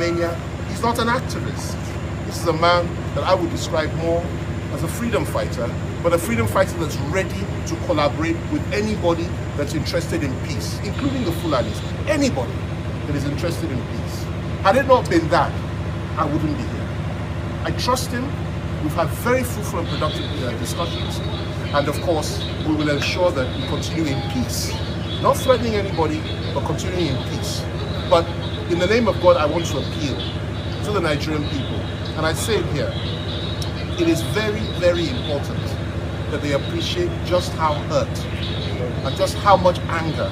Mania, he's not an activist. This is a man that I would describe more as a freedom fighter, but a freedom fighter that's ready to collaborate with anybody that's interested in peace, including the Fulanis, anybody that is interested in peace. Had it not been that, I wouldn't be here. I trust him. We've had very fruitful and productive discussions, and of course, we will ensure that we continue in peace. Not threatening anybody, but continuing in peace. But in the name of God, I want to appeal to the Nigerian people, and I say it here, it is very, very important that they appreciate just how hurt and just how much anger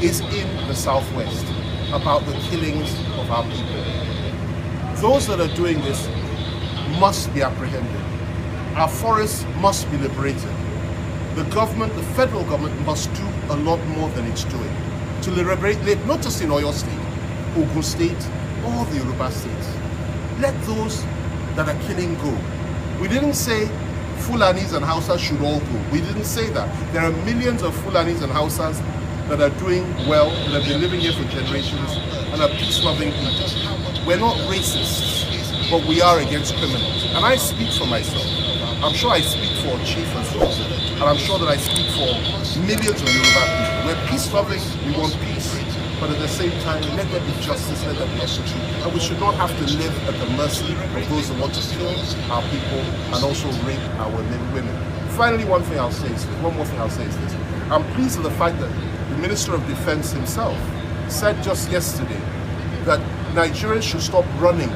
is in the Southwest about the killings of our people. Those that are doing this must be apprehended. Our forests must be liberated. The government, the federal government, must do a lot more than it's doing to liberate, not just in Oyo State, Ogun State, all the Yoruba states. Let those that are killing go. We didn't say Fulanis and Hausas should all go. We didn't say that. There are millions of Fulanis and Hausas that are doing well, that have been living here for generations, and are peace-loving people. We're not racists, but we are against criminals. And I speak for myself. I'm sure I speak for Chief as well. And I'm sure that I speak for millions of Yoruba people. We're peace-loving, we want peace, but at the same time, let there be justice, let there be equity. And we should not have to live at the mercy of those who want to kill our people and also rape our women. Finally, one more thing I'll say is this. I'm pleased with the fact that the Minister of Defense himself said just yesterday that Nigerians should stop running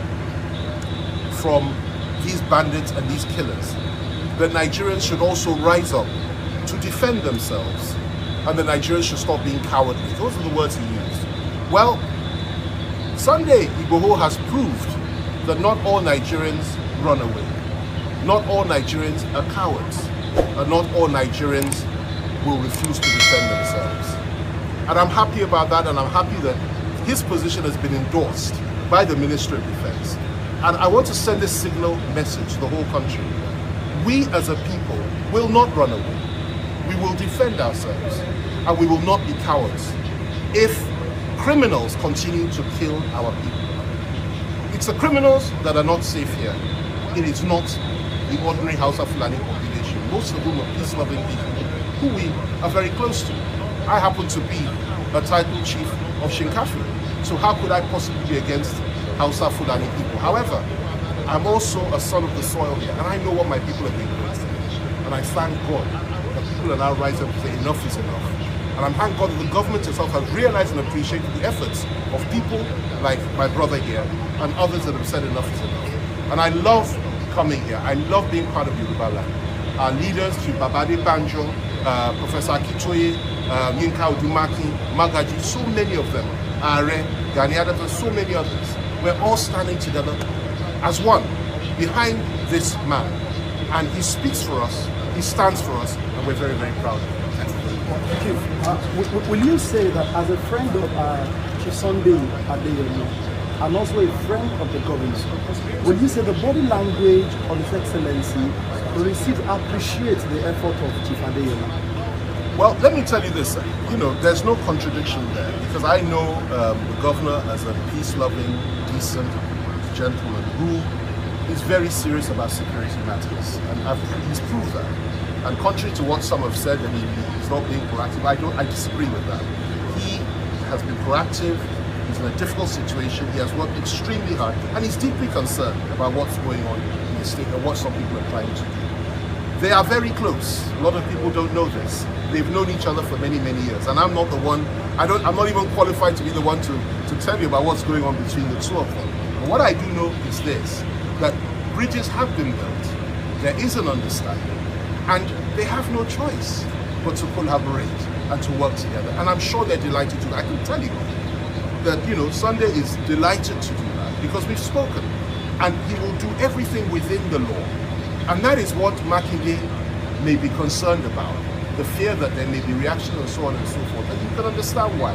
from these bandits and these killers. That Nigerians should also rise up to defend themselves, and the Nigerians should stop being cowardly. Those are the words he used. Well, Sunday, Igboho has proved that not all Nigerians run away. Not all Nigerians are cowards, and not all Nigerians will refuse to defend themselves. And I'm happy about that, and I'm happy that his position has been endorsed by the Ministry of Defense. And I want to send this signal message to the whole country. We as a people will not run away. We will defend ourselves, and we will not be cowards if criminals continue to kill our people. It's the criminals that are not safe here. It is not the ordinary Hausa Fulani population, most of whom are peace-loving people, who we are very close to. I happen to be a titled chief of Shinkafi, so how could I possibly be against Hausa Fulani people? However, I'm also a son of the soil here, and I know what my people are being through. And I thank God that people are now rising up and say enough is enough. And I'm thank God that the government itself has realized and appreciated the efforts of people like my brother here and others that have said enough is enough. And I love coming here. I love being part of Yoruba land. Our leaders, Chief Babade Banjo, Professor Akitoye, Yinka Odumaki, Magaji, so many of them, Are, Gani Adams, so many others. We're all standing together as one behind this man, and he speaks for us, he stands for us, and we're very, very proud of him. Thank you. Will you say that as a friend of Chief Sunday Adeyemi and also a friend of the government, will you say the body language of His Excellency appreciates the effort of Chief Adeyemi? Well, let me tell you this, you know, there's no contradiction there, because I know the governor as a peace-loving, decent gentleman who is very serious about security matters, and he's proved that. And contrary to what some have said, that he's not being proactive, I disagree with that. He has been proactive, he's in a difficult situation, he has worked extremely hard, and he's deeply concerned about what's going on in the state and what some people are trying to do. They are very close. A lot of people don't know this. They've known each other for many, many years, and I'm not the one, I'm not even qualified to be the one to tell you about what's going on between the two of them. But what I do know is this, that bridges have been built, there is an understanding, and they have no choice but to collaborate and to work together. And I'm sure they're delighted to. I can tell you that, you know, Sunday is delighted to do that because we've spoken, and he will do everything within the law. And that is what Makinde may be concerned about, the fear that there may be reaction and so on and so forth. And you can understand why.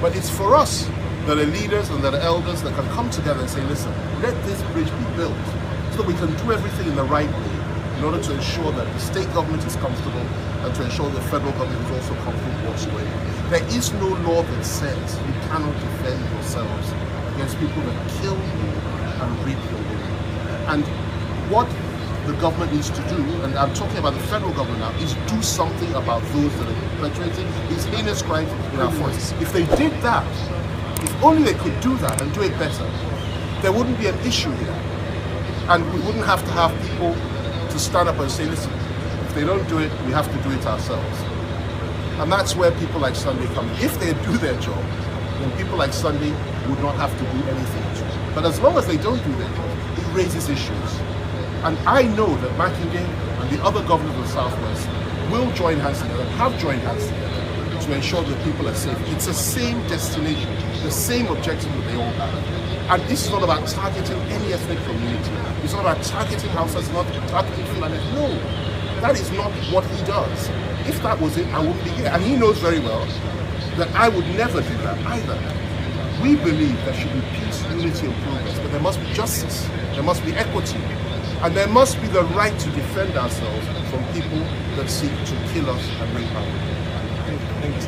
But it's for us that are leaders and that are elders that can come together and say, listen, let this bridge be built so that we can do everything in the right way in order to ensure that the state government is comfortable and to ensure the federal government is also comfortable with what's going on. There is no law that says you cannot defend yourselves against people that kill and rape your women. And what the government needs to do, and I'm talking about the federal government now, is do something about those that are perpetrating these heinous crimes in our forests. If they did that, if only they could do that and do it better, there wouldn't be an issue here. And we wouldn't have to have people to stand up and say, listen, if they don't do it, we have to do it ourselves. And that's where people like Sunday come in. If they do their job, then people like Sunday would not have to do anything. But as long as they don't do their job, it raises issues. And I know that Makinde and the other governors of the Southwest will join hands together, have joined hands together to ensure that people are safe. It's the same destination, the same objective that they all have. And this is not about targeting any ethnic community. It's not about targeting Hausas, it's not targeting Fulani. No, that is not what he does. If that was it, I wouldn't be here. And he knows very well that I would never do that either. We believe there should be peace, unity, and progress, but there must be justice, there must be equity, and there must be the right to defend ourselves from people that seek to kill us and rape our women. Thank you.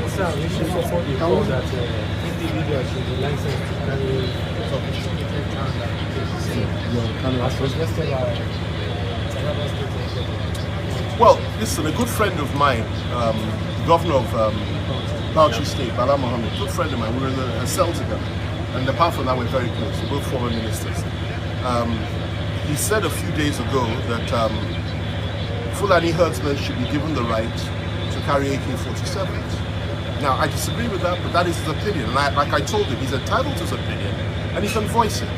Sir, we should support the call that individuals should be licensed to carry sophisticated guns as suggested by Taraba State. Well, listen, a good friend of mine, governor of Bauchi State, Bala Mohammed, good friend of mine, we were in a cell together, and apart from that, we're very close. We're both former ministers. He said a few days ago that Fulani herdsmen should be given the right to carry AK-47s. Now, I disagree with that, but that is his opinion. And like I told him, he's entitled to his opinion, and he can voice it.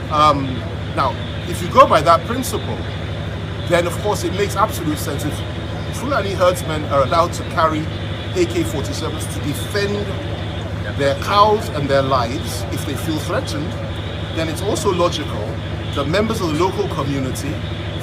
Now, if you go by that principle, then of course it makes absolute sense. If Fulani herdsmen are allowed to carry AK-47s to defend their cows and their lives if they feel threatened, then it's also logical that members of the local community,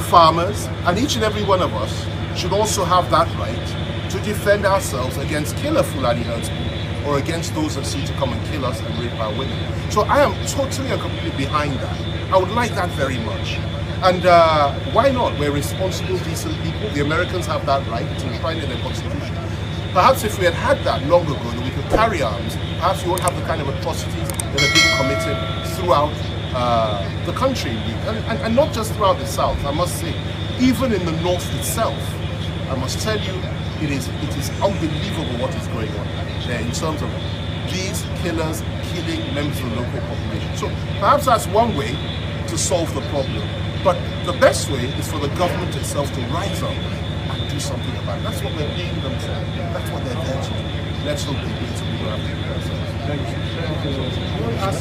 farmers, and each and every one of us should also have that right to defend ourselves against killer Fulani herdsmen or against those that seek to come and kill us and rape our women. So I am totally and completely behind that. I would like that very much. And why not? We're responsible, decent people. The Americans have that right to enshrined in their constitution. Perhaps if we had had that long ago, that we could carry arms, perhaps we won't have the kind of atrocities that are being committed throughout the country, and not just throughout the South. I must say, even in the North itself, I must tell you, it is unbelievable what is going on there in terms of these killers killing members of the local population. So perhaps that's one way to solve the problem. But the best way is for the government itself to rise up and do something about it. That's what we're paying them for. That's what they're there to do. Let's hope they do it so we don't have to do it ourselves. Thank you. I want to ask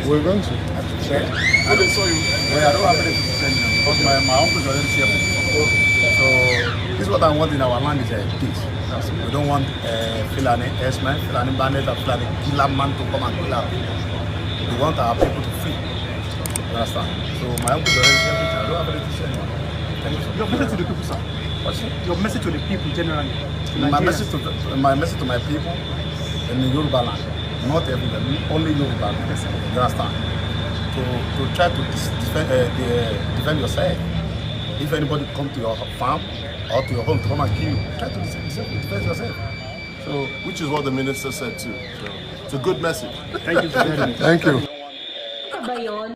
We're going to. I don't saw you. Well, I don't have anything to send them because my uncle is already here. So this is what I want in our land is peace. We don't want Fulani herdsmen, Fulani bandits, or Fulani killer man to come and kill our people. We want our people to free. You understand? So my uncle is already here. I don't have anything to send them. Thank you so much. Your message to the people, sir. What's it? Your message to the people generally. My message to my people in the Yoruba land, not everywhere, only Yoruba land. You understand? To try to defend yourself. If anybody come to your farm or to your home to come and kill you, try to defend yourself. So, which is what the minister said too. So, it's a good message. Thank you very much. Thank you.